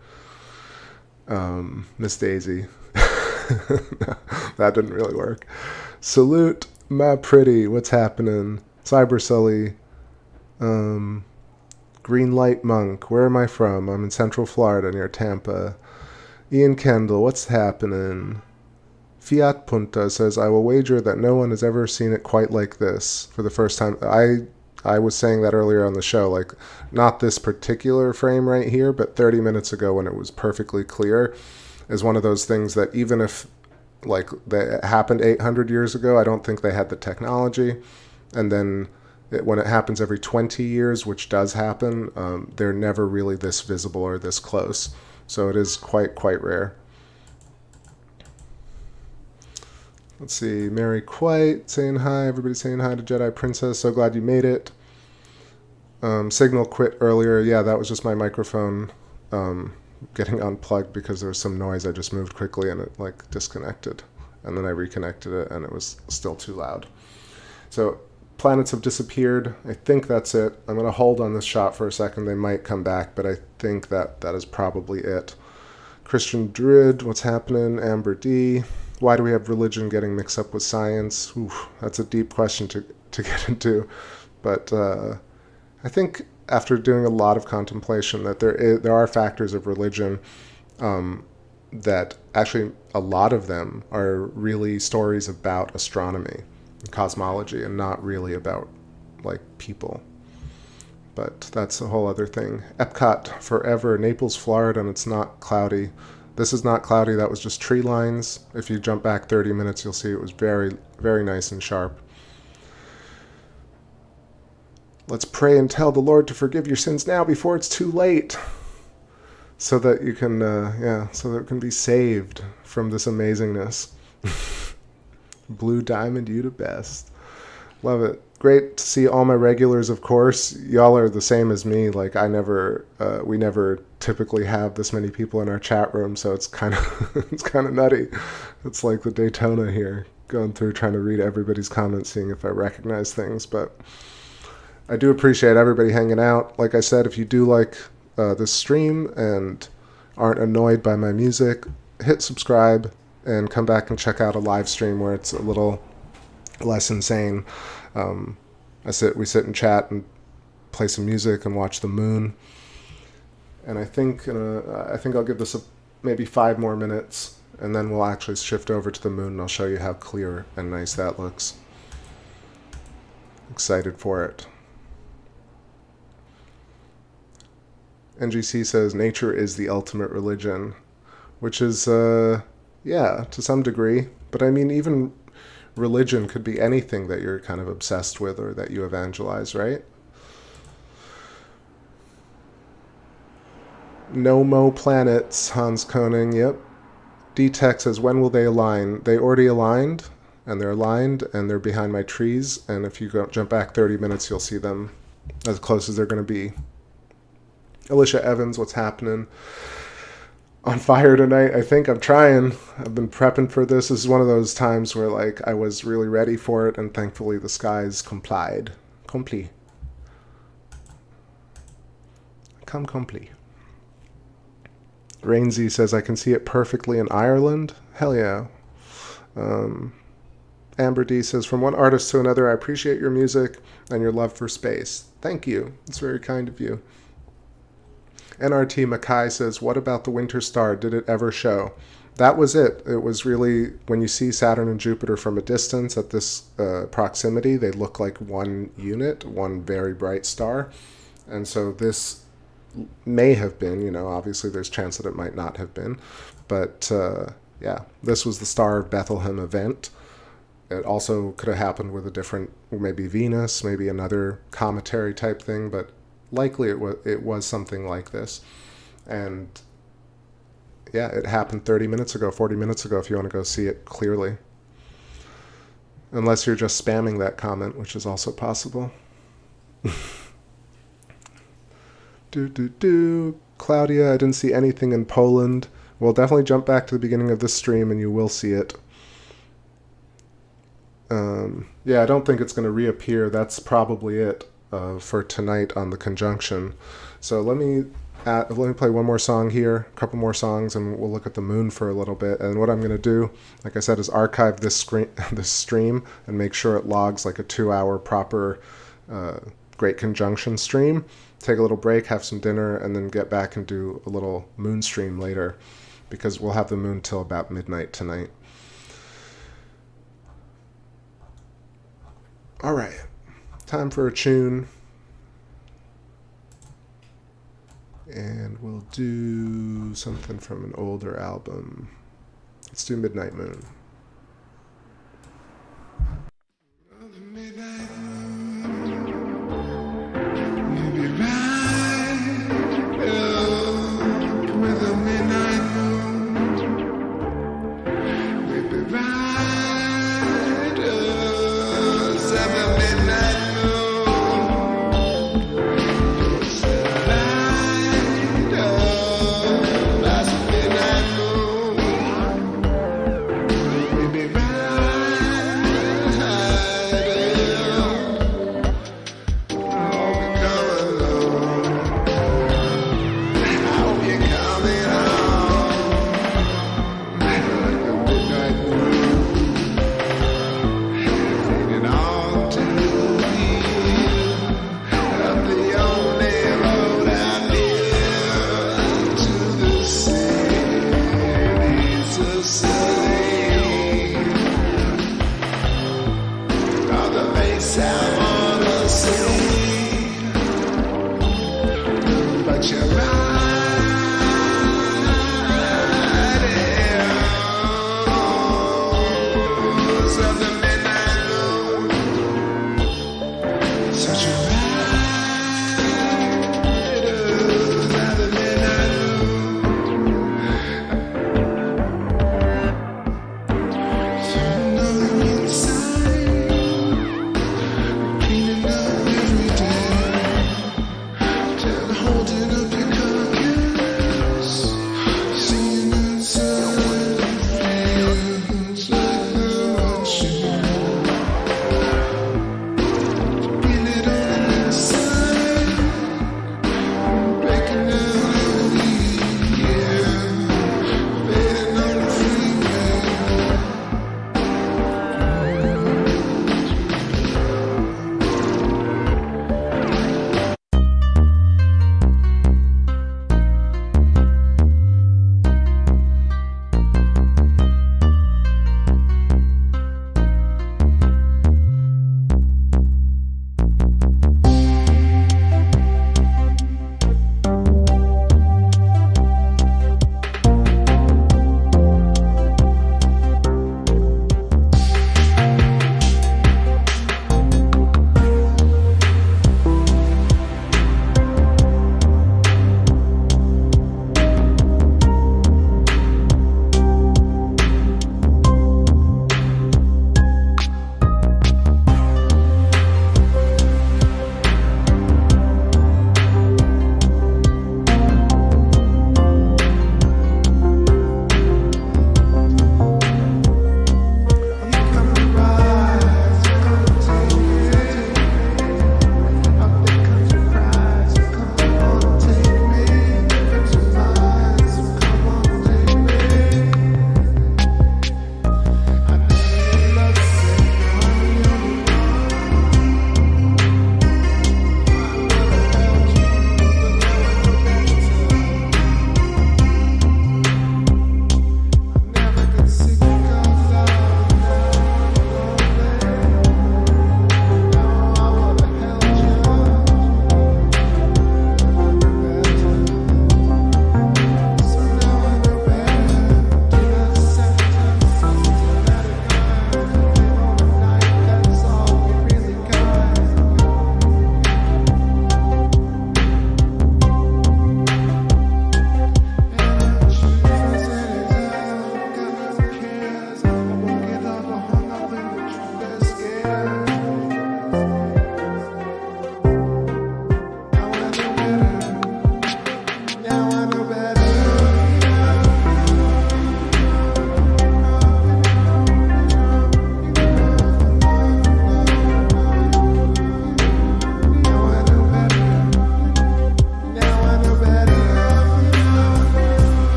Miss Daisy. No, that didn't really work. Salute, my pretty, what's happening? Cyber Sully. Green Light Monk, where am I from? I'm in Central Florida near Tampa. Ian Kendall, what's happening? Fiat Punta says, I will wager that no one has ever seen it quite like this for the first time. I was saying that earlier on the show, like, not this particular frame right here, but 30 minutes ago when it was perfectly clear is one of those things that even if, like, that happened 800 years ago, I don't think they had the technology. And then when it happens every 20 years, which does happen, they're never really this visible or this close. So it is quite rare. Let's see, Mary Quite saying hi. Everybody saying hi to Jedi Princess. So glad you made it. Signal quit earlier. Yeah, that was just my microphone getting unplugged because there was some noise. I just moved quickly and it like disconnected. And then I reconnected it and it was still too loud. So planets have disappeared. I think that's it. I'm going to hold on this shot for a second. They might come back, but I think that is probably it. Christian Druid, what's happening? Amber D. Why do we have religion getting mixed up with science? Oof, that's a deep question to get into. But I think after doing a lot of contemplation that there are factors of religion that actually a lot of them are really stories about astronomy and cosmology and not really about like people. But that's a whole other thing. Epcot forever, Naples, Florida, and it's not cloudy. This is not cloudy, that was just tree lines. If you jump back 30 minutes, you'll see it was very, very nice and sharp. Let's pray and tell the Lord to forgive your sins now before it's too late. So that you can, so that it can be saved from this amazingness. Blue Diamond, you the best. Love it. Great to see all my regulars, of course. Y'all are the same as me. Like, we never typically have this many people in our chat room, so it's kind of, it's kind of nutty. It's like the Daytona here. going through trying to read everybody's comments, seeing if I recognize things, but I do appreciate everybody hanging out. Like I said, if you do like this stream and aren't annoyed by my music, hit subscribe and come back and check out a live stream where it's a little less insane. We sit and chat and play some music and watch the moon. And I think I'll give this maybe 5 more minutes, and then we'll actually shift over to the moon and I'll show you how clear and nice that looks. Excited for it. NGC says nature is the ultimate religion, which is, yeah, to some degree. But I mean, even religion could be anything that you're kind of obsessed with or that you evangelize, right? No Mo Planets, Hans Koning, yep. D-Tech says, when will they align? They already aligned, and they're aligned, and they're behind my trees, and if you jump back 30 minutes, you'll see them as close as they're going to be. Alicia Evans, what's happening? On fire tonight. I think I'm trying. I've been prepping for this. This is one of those times where, like, I was really ready for it, and thankfully the skies complied. Compli. Come compli. Rainsy says, I can see it perfectly in Ireland. Hell yeah. Amber D says, from one artist to another, I appreciate your music and your love for space. Thank you. It's very kind of you. NRT Mackay says, what about the winter star? Did it ever show? That was it. It was really, when you see Saturn and Jupiter from a distance at this proximity, they look like one unit, one very bright star. And so this may have been, you know, obviously there's chance that it might not have been, but yeah, this was the Star of Bethlehem event. It also could have happened with a different, maybe Venus, maybe another cometary type thing, but likely it was something like this. And yeah, it happened 30 minutes ago, 40 minutes ago, if you want to go see it clearly. Unless you're just spamming that comment, which is also possible. Claudia, I didn't see anything in Poland. We'll definitely jump back to the beginning of this stream and you will see it. Yeah, I don't think it's going to reappear. That's probably it for tonight on the conjunction. So let me play one more song here, a couple more songs, and we'll look at the moon for a little bit. And what I'm going to do, like I said, is archive this stream and make sure it logs like a 2-hour proper Great Conjunction stream. Take a little break, have some dinner, and then get back and do a little moon stream later, because we'll have the moon till about midnight tonight. All right, time for a tune. And we'll do something from an older album. Let's do Midnight Moon. Midnight moon.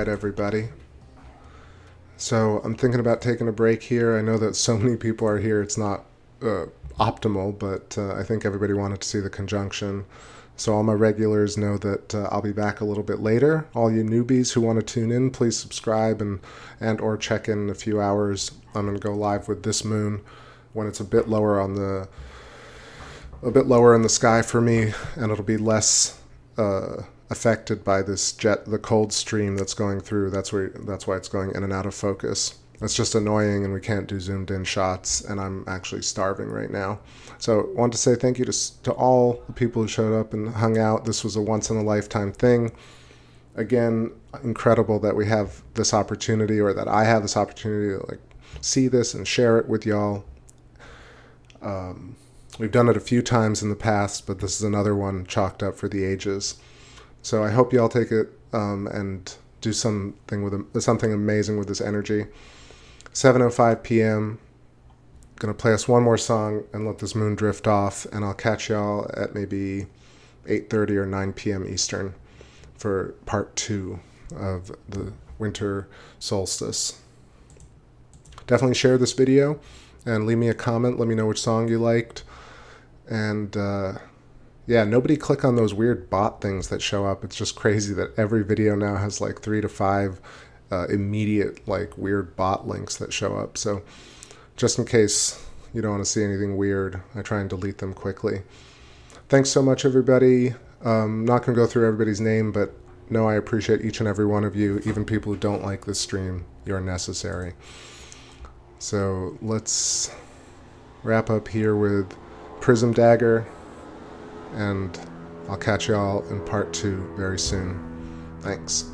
everybody. So I'm thinking about taking a break here. I know that so many people are here, it's not optimal, but I think everybody wanted to see the conjunction. So all my regulars know that I'll be back a little bit later. All you newbies who want to tune in, please subscribe and or check in a few hours. I'm going to go live with this moon when it's a bit lower in the sky for me, and it'll be less affected by the cold stream that's going through. That's why it's going in and out of focus. It's just annoying, and we can't do zoomed in shots, and I'm actually starving right now. So I want to say thank you to all the people who showed up and hung out. This was a once-in-a-lifetime thing. Again, incredible that we have this opportunity, or that I have this opportunity to see this and share it with y'all. We've done it a few times in the past, but this is another one chalked up for the ages. So I hope y'all take it and do something amazing with this energy. 7:05 p.m. Gonna play us one more song and let this moon drift off, and I'll catch y'all at maybe 8:30 or 9 p.m. Eastern for part 2 of the winter solstice. Definitely share this video and leave me a comment. Let me know which song you liked. And yeah, nobody click on those weird bot things that show up. It's just crazy that every video now has 3 to 5 immediate weird bot links that show up. So just in case you don't want to see anything weird, I try and delete them quickly. Thanks so much, everybody. I'm not going to go through everybody's name, but know I appreciate each and every one of you, even people who don't like this stream. You're necessary. So let's wrap up here with Prism Dagger, and I'll catch y'all in part 2 very soon. Thanks.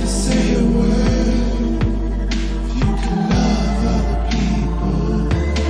Say a word if you can love other people.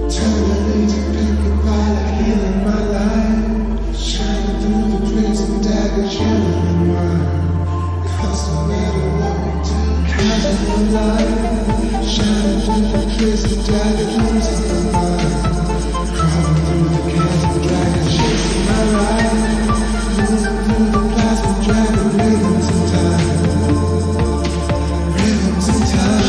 Turning to pure violet, healing my life. Shining through the prison dagger, chilling wine. Cause no matter what we do, casting the light. Shining through the prison dagger, losing my mind. Crawling through the cancer dragon, chasing my ride. Moving through the plasma dragon, rhythms in time. Rhythms in time.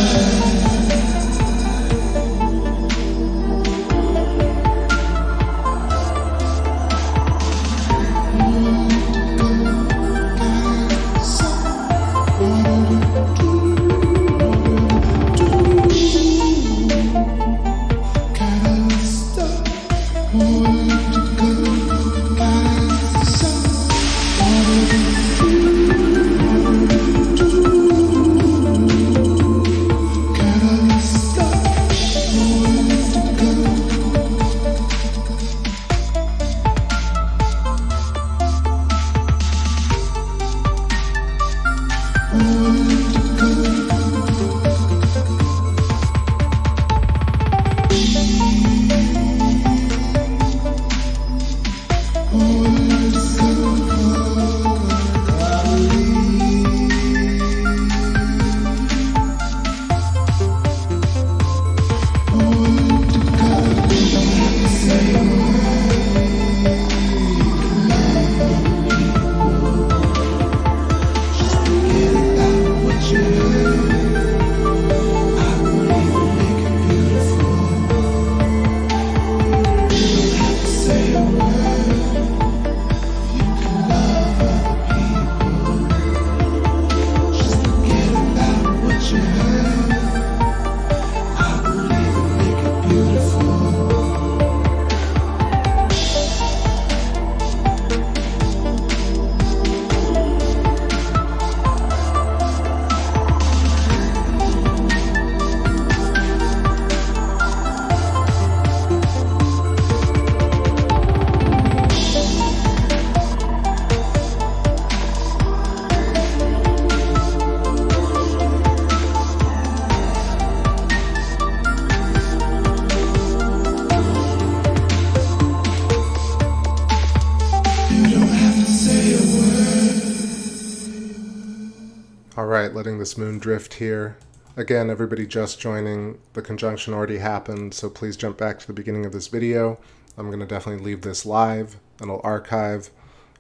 Alright, letting this moon drift here. Again, everybody just joining, the conjunction already happened, so please jump back to the beginning of this video. I'm going to definitely leave this live, and I'll archive,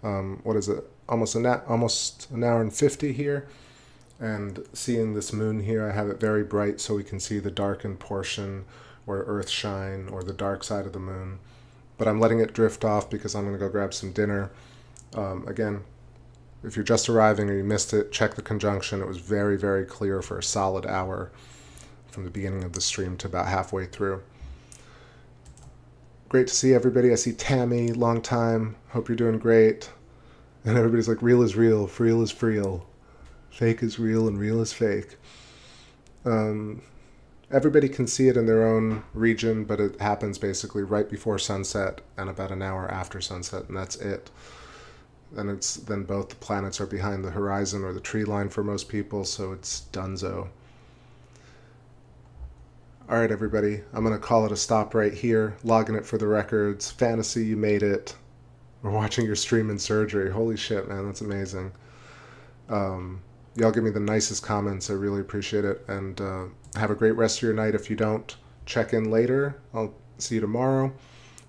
what is it, almost an hour and 50 here. And seeing this moon here, I have it very bright so we can see the darkened portion where Earth shine, or the dark side of the moon. But I'm letting it drift off because I'm going to go grab some dinner. Again, if you're just arriving or you missed it, check the conjunction. It was very, very clear for a solid hour from the beginning of the stream to about halfway through. Great to see everybody. I see Tammy, long time. Hope you're doing great. And everybody's like, real is real, real is real. Fake is real and real is fake. Everybody can see it in their own region, but it happens basically right before sunset and about an hour after sunset, and that's it. And then both the planets are behind the horizon or the tree line for most people, so it's donezo. Alright everybody, I'm going to call it a stop right here, logging it for the records. Fantasy, you made it. We're watching your stream in surgery. Holy shit, man, that's amazing. Y'all give me the nicest comments, I really appreciate it. And have a great rest of your night. If you don't, check in later. I'll see you tomorrow.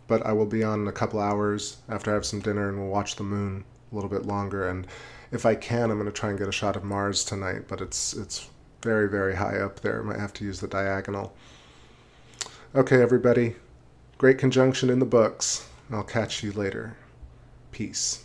But I will be on in a couple hours after I have some dinner, and we'll watch the moon a little bit longer. And if I can, I'm going to try and get a shot of Mars tonight, but it's very, very high up there. I might have to use the diagonal. Okay, everybody. Great conjunction in the books. I'll catch you later. Peace.